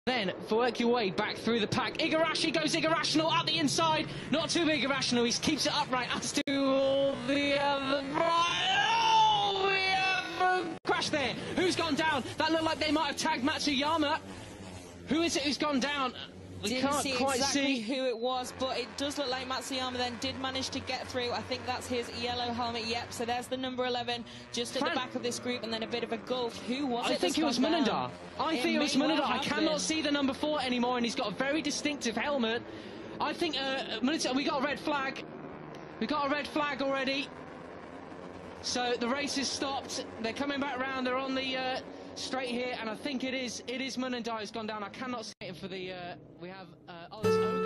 Then work your way back through the pack. Igarashi goes irrational at the inside. Not too big irrational. He keeps it upright. As to all the other. Oh, we have a crash there. Who's gone down? That looked like they might have tagged Matsuyama. Who is it who's gone down? We Didn't can't see quite exactly see who it was, but it does look like Matsuyama then did manage to get through. I think that's his yellow helmet. Yep, so there's the number 11 just at the back of this group, and then a bit of a gulf. Who was it? I think it was Munandar. I think it was Munandar. I cannot see the number 4 anymore, and he's got a very distinctive helmet. I think we got a red flag. We got a red flag already. So the race is stopped. They're coming back round. They're on the straight here, and I think it is Munandar who's gone down. I cannot see it for the we have others.